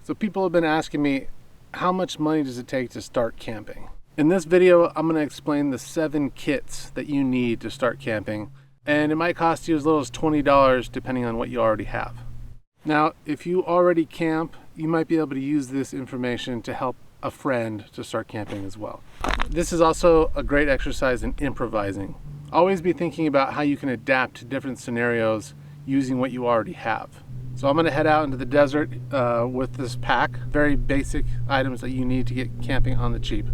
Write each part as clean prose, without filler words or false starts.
So people have been asking me, how much money does it take to start camping? In this video, I'm going to explain the 7 kits that you need to start camping, and it might cost you as little as $20 depending on what you already have. Now, if you already camp, you might be able to use this information to help a friend to start camping as well. This is also a great exercise in improvising. Always be thinking about how you can adapt to different scenarios using what you already have. So I'm going to head out into the desert with this pack, very basic items that you need to get camping on the cheap.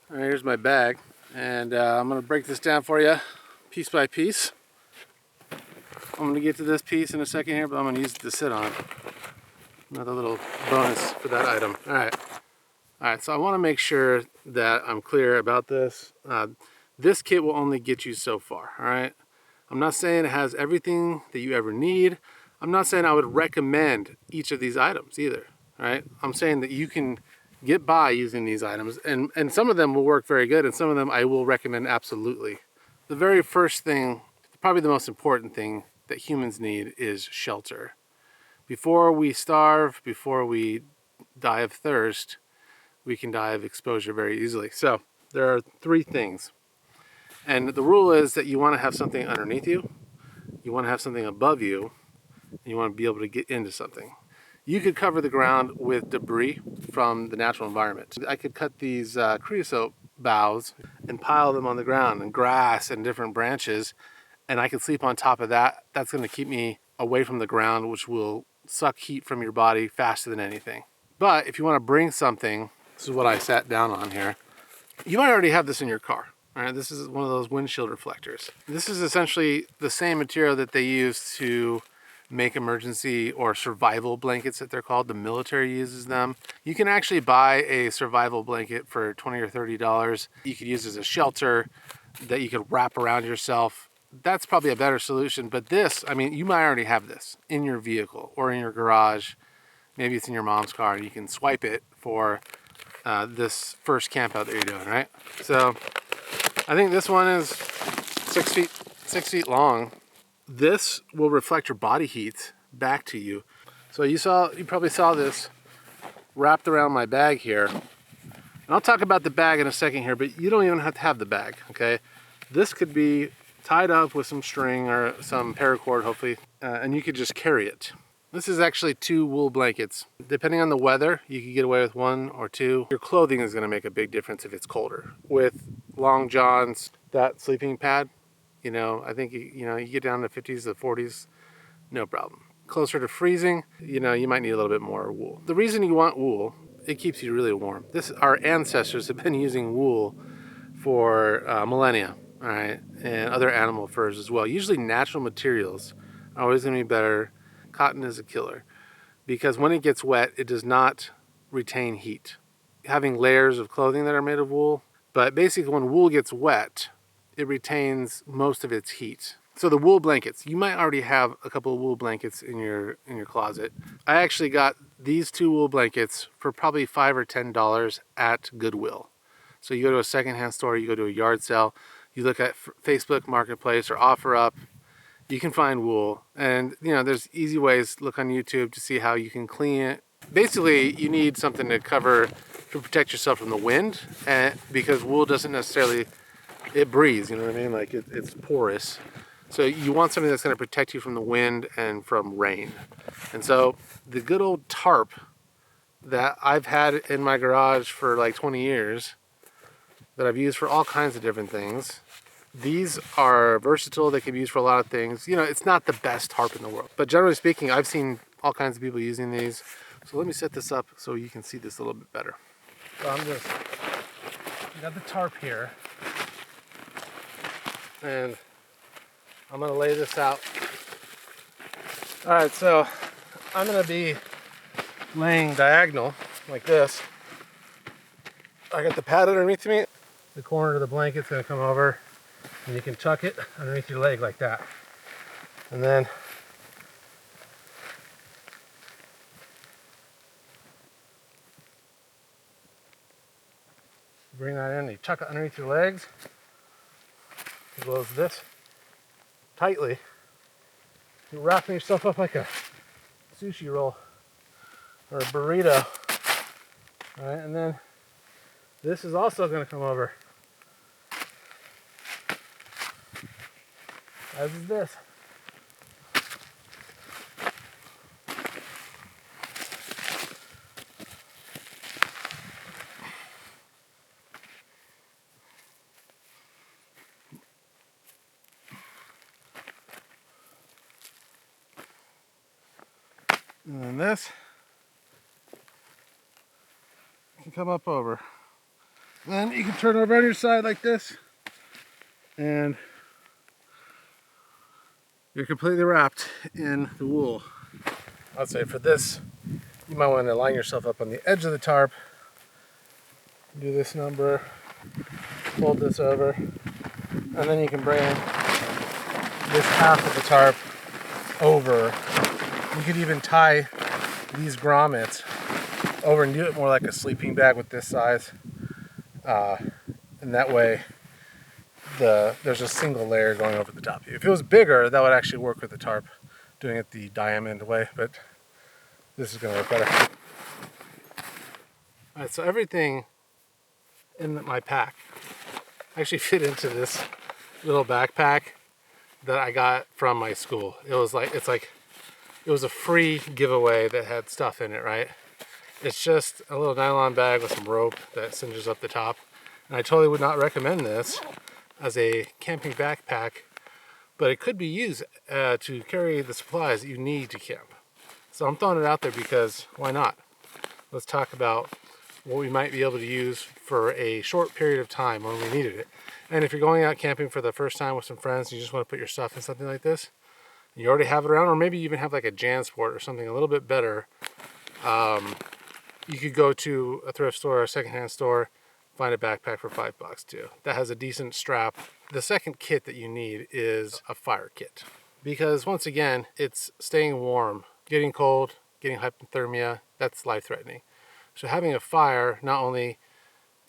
All right, here's my bag, and I'm going to break this down for you piece by piece. I'm going to get to this piece in a second here, but I'm going to use it to sit on. Another little bonus for that item. All right, so I want to make sure that I'm clear about this. This kit will only get you so far, all right? I'm not saying it has everything that you ever need. I'm not saying I would recommend each of these items either, all right? I'm saying that you can get by using these items, and some of them will work very good, and some of them I will recommend absolutely. The very first thing, probably the most important thing that humans need, is shelter. Before we starve, before we die of thirst, we can die of exposure very easily. So there are 3 things. And the rule is that you want to have something underneath you, you want to have something above you, and you want to be able to get into something. You could cover the ground with debris from the natural environment. I could cut these creosote boughs and pile them on the ground, and grass and different branches, and I could sleep on top of that. That's going to keep me away from the ground, which will suck heat from your body faster than anything. But if you want to bring something, this is what I sat down on here. You might already have this in your car. All right, this is one of those windshield reflectors. This is essentially the same material that they use to make emergency or survival blankets, that they're called. The military uses them. You can actually buy a survival blanket for $20 or $30. You could use as a shelter that you could wrap around yourself. That's probably a better solution. But this, I mean, you might already have this in your vehicle or in your garage. Maybe it's in your mom's car, and you can swipe it for this first camp out that you're doing, right? So I think this one is 6 feet long. This will reflect your body heat back to you. So you probably saw this wrapped around my bag here. And I'll talk about the bag in a second here, but you don't even have to have the bag, okay? This could be tied up with some string or some paracord, hopefully, and you could just carry it. This is actually 2 wool blankets. Depending on the weather, you can get away with 1 or 2. Your clothing is going to make a big difference if it's colder. With long johns, that sleeping pad, you know, I think, you know, you get down to 50s to 40s, no problem. Closer to freezing, you know, you might need a little bit more wool. The reason you want wool, it keeps you really warm. Our ancestors have been using wool for millennia, all right, and other animal furs as well. Usually natural materials are always going to be better. Cotton is a killer because when it gets wet, it does not retain heat. Having layers of clothing that are made of wool, but basically when wool gets wet, it retains most of its heat. So the wool blankets, you might already have a couple of wool blankets in your closet. I actually got these 2 wool blankets for probably $5 or $10 at Goodwill. So you go to a secondhand store, you go to a yard sale, you look at Facebook Marketplace or OfferUp, you can find wool. And you know, there's easy ways. Look on YouTube to see how you can clean it. Basically, you need something to protect yourself from the wind, and because wool doesn't necessarily, it breathes, you know what I mean? Like it's porous. So you want something that's going to protect you from the wind and from rain. And so the good old tarp that I've had in my garage for like 20 years, that I've used for all kinds of different things. These are versatile. They can be used for a lot of things. You know, it's not the best tarp in the world, but generally speaking, I've seen all kinds of people using these. So let me set this up so you can see this a little bit better. So I got the tarp here, and I'm gonna lay this out. All right, so I'm gonna be laying diagonal like this. I got the pad underneath me. The corner of the blanket's gonna come over, and you can tuck it underneath your leg like that. And then Bring that in, you tuck it underneath your legs, as well as this tightly. You're wrapping yourself up like a sushi roll or a burrito. All right, and then this is also going to come over, as is this. And then this can come up over. Then you can turn over on your side like this, and you're completely wrapped in the wool. I'd say for this, you might want to line yourself up on the edge of the tarp. Do this number, fold this over, and then you can bring this half of the tarp over. You could even tie these grommets over and do it more like a sleeping bag with this size. And that way there's a single layer going over the top of you. If it was bigger, that would actually work with the tarp, doing it the diamond way, but this is going to work better. All right, so everything in my pack actually fit into this little backpack that I got from my school. It was a free giveaway that had stuff in it, right? It's just a little nylon bag with some rope that cinches up the top. And I totally would not recommend this as a camping backpack, but it could be used to carry the supplies that you need to camp. So I'm throwing it out there because why not? Let's talk about what we might be able to use for a short period of time when we needed it. And if you're going out camping for the first time with some friends and you just want to put your stuff in something like this, and you already have it around, or maybe you even have like a JanSport or something a little bit better, you could go to a thrift store or a secondhand store, find a backpack for $5 too. That has a decent strap. The second kit that you need is a fire kit, because once again, it's staying warm. Getting cold, getting hypothermia, that's life-threatening. So having a fire not only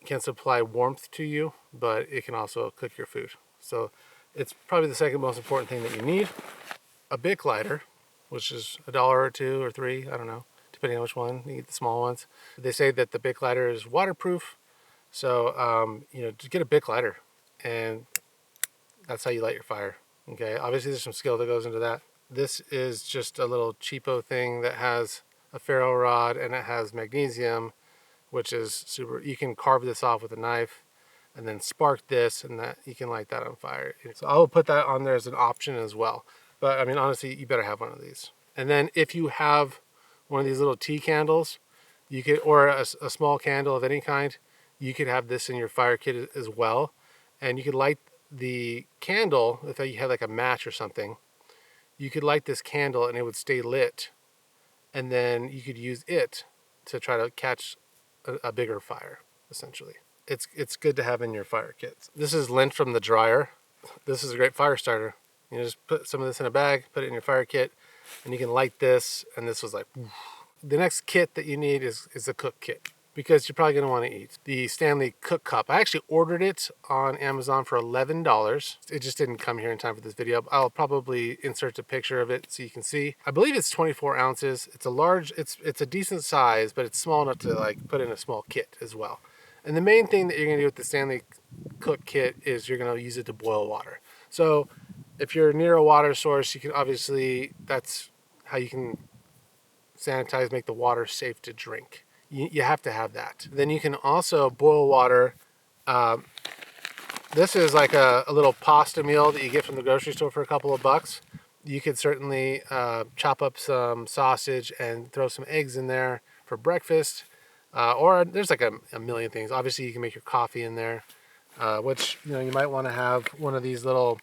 can supply warmth to you, but it can also cook your food. So it's probably the second most important thing that you need. A Bic lighter, which is $1 or $2 or $3, I don't know, depending on which one. You get the small ones. They say that the Bic lighter is waterproof. So, just get a Bic lighter, and that's how you light your fire. Okay, obviously there's some skill that goes into that. This is just a little cheapo thing that has a ferro rod and it has magnesium, which is super. You can carve this off with a knife and then spark this, and that you can light that on fire. So I will put that on there as an option as well. But I mean, honestly, you better have one of these. And then if you have one of these little tea candles, you could, or a small candle of any kind, you could have this in your fire kit as well. And you could light the candle, if you had like a match or something, you could light this candle and it would stay lit. And then you could use it to try to catch a bigger fire, essentially. It's good to have in your fire kits. This is lint from the dryer. This is a great fire starter. You just put some of this in a bag, put it in your fire kit, and you can light this, and this was like, woof. The next kit that you need is a cook kit, because you're probably going to want to eat. The Stanley Cook Cup. I actually ordered it on Amazon for $11. It just didn't come here in time for this video. I'll probably insert a picture of it so you can see. I believe it's 24 ounces. It's a large, it's a decent size, but it's small enough to like put in a small kit as well. And the main thing that you're going to do with the Stanley Cook kit is you're going to use it to boil water. So if you're near a water source, you can obviously, that's how you can sanitize, make the water safe to drink. You have to have that. Then you can also boil water. This is like a little pasta meal that you get from the grocery store for a couple of bucks. You could certainly chop up some sausage and throw some eggs in there for breakfast. Or there's like a million things. Obviously you can make your coffee in there, which, you might want to have one of these little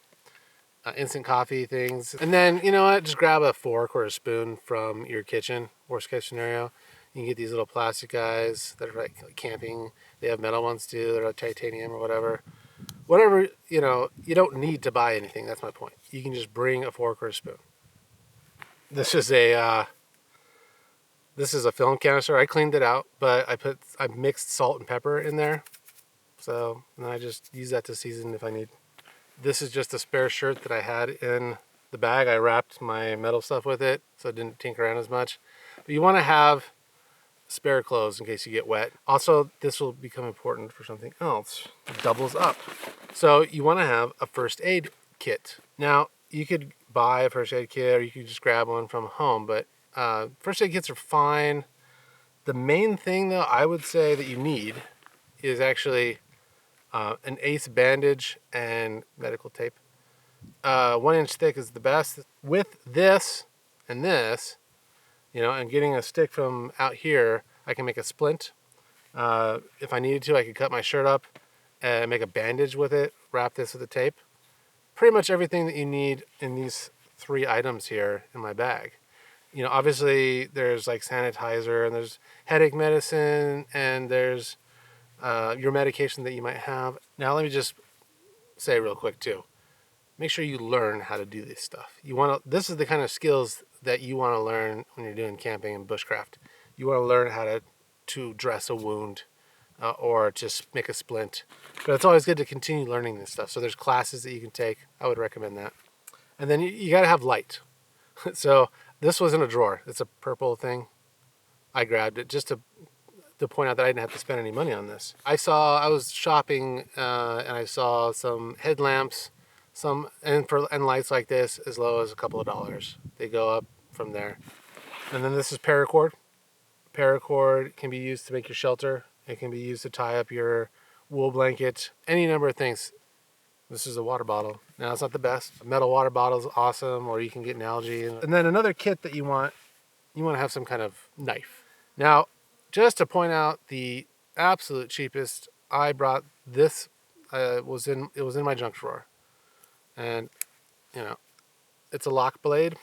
instant coffee things. And then, you know what, just grab a fork or a spoon from your kitchen. Worst case scenario, you can get these little plastic guys that are like camping. They have metal ones too. They're like titanium or whatever. Whatever, you don't need to buy anything. That's my point. You can just bring a fork or a spoon. This is a film canister. I cleaned it out, but I mixed salt and pepper in there. So and I just use that to season if I need. This is just a spare shirt that I had in the bag. I wrapped my metal stuff with it so it didn't tinker around as much. But you want to have spare clothes in case you get wet. Also, this will become important for something else. It doubles up. So you want to have a first aid kit. Now, you could buy a first aid kit or you could just grab one from home, but first aid kits are fine. The main thing though I would say that you need is actually an ace bandage and medical tape. 1 inch thick is the best. With this and this, you know, and getting a stick from out here, I can make a splint. If I needed to, I could cut my shirt up and make a bandage with it, wrap this with the tape. Pretty much everything that you need in these 3 items here in my bag. You know, obviously there's like sanitizer and there's headache medicine and there's your medication that you might have. Now let me just say real quick too, make sure you learn how to do this stuff. This is the kind of skills that you want to learn when you're doing camping and bushcraft. You want to learn how to dress a wound or just make a splint. But it's always good to continue learning this stuff. So there's classes that you can take. I would recommend that. And then you got to have light. So this was in a drawer. It's a purple thing. I grabbed it just to point out that I didn't have to spend any money on this. I was shopping and I saw some headlamps, and lights like this as low as a couple of dollars. They go up from there. And then this is paracord. Paracord can be used to make your shelter. It can be used to tie up your wool blanket, any number of things. This is a water bottle. Now it's not the best. A metal water bottle is awesome, or you can get an algae. And then another kit that you want to have some kind of knife. Now, just to point out the absolute cheapest, I brought this. It was in my junk drawer, and you know, it's a lock blade.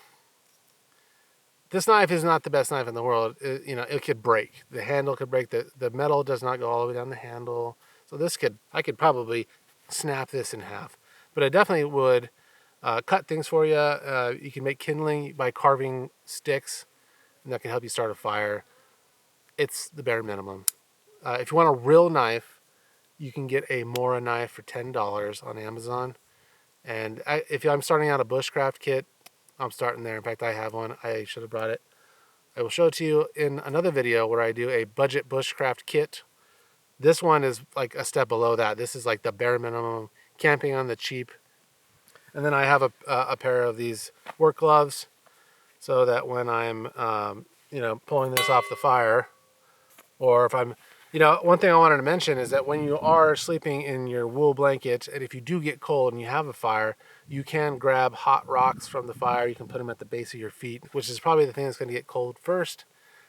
This knife is not the best knife in the world. It could break. The handle could break. The metal does not go all the way down the handle. So I could probably snap this in half. But I definitely would cut things for you. You can make kindling by carving sticks, and that can help you start a fire. It's the bare minimum. If you want a real knife, you can get a Mora knife for $10 on Amazon. And if I'm starting out a bushcraft kit, I'm starting there. In fact, I have one. I should have brought it. I will show it to you in another video where I do a budget bushcraft kit. This one is like a step below that. This is like the bare minimum, camping on the cheap. And then I have a pair of these work gloves so that when I'm, pulling this off the fire, or if I'm, one thing I wanted to mention is that when you are sleeping in your wool blanket, and if you do get cold and you have a fire, you can grab hot rocks from the fire. You can put them at the base of your feet, which is probably the thing that's going to get cold first,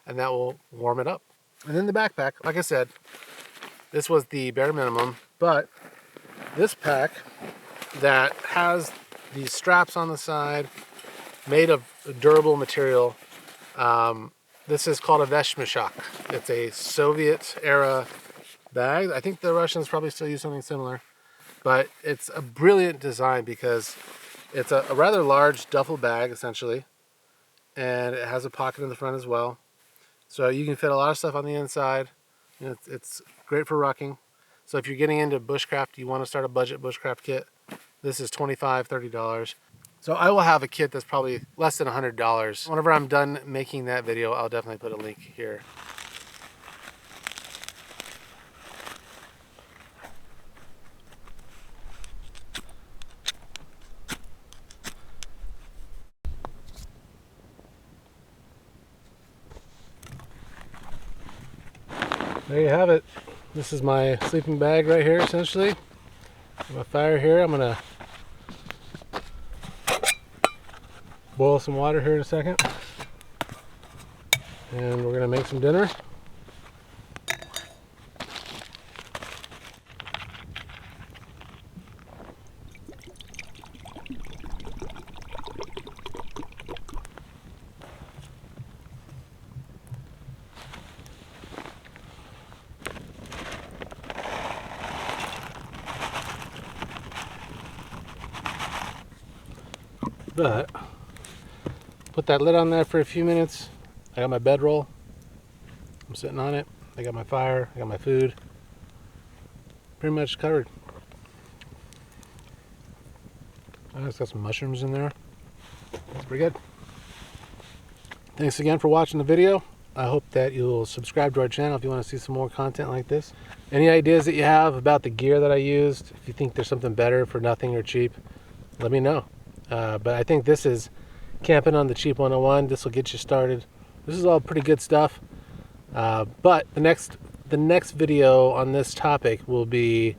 and that will warm it up. And then the backpack, like I said, this was the bare minimum, but this pack that has these straps on the side, made of durable material, this is called a Veshmishak. It's a Soviet-era bag. I think the Russians probably still use something similar. But it's a brilliant design because it's a rather large duffel bag, essentially. And it has a pocket in the front as well. So you can fit a lot of stuff on the inside. It's great for rucking. So if you're getting into bushcraft, you want to start a budget bushcraft kit, this is $25, $30. So I will have a kit that's probably less than $100. Whenever I'm done making that video, I'll definitely put a link here. There you have it. This is my sleeping bag right here, essentially. My fire here. I'm gonna boil some water here in a second, and we're gonna make some dinner. But put that lid on there for a few minutes. I got my bedroll. I'm sitting on it. I got my fire. I got my food. pretty much covered. It's got some mushrooms in there. That's pretty good. Thanks again for watching the video. I hope that you'll subscribe to our channel if you want to see some more content like this. Any ideas that you have about the gear that I used, if you think there's something better for nothing or cheap, let me know. But I think this is camping on the cheap 101. This will get you started. This is all pretty good stuff. But the next video on this topic will be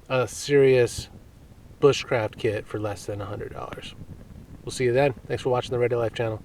a serious bushcraft kit for less than $100. We'll see you then. Thanks for watching the Ready Life channel.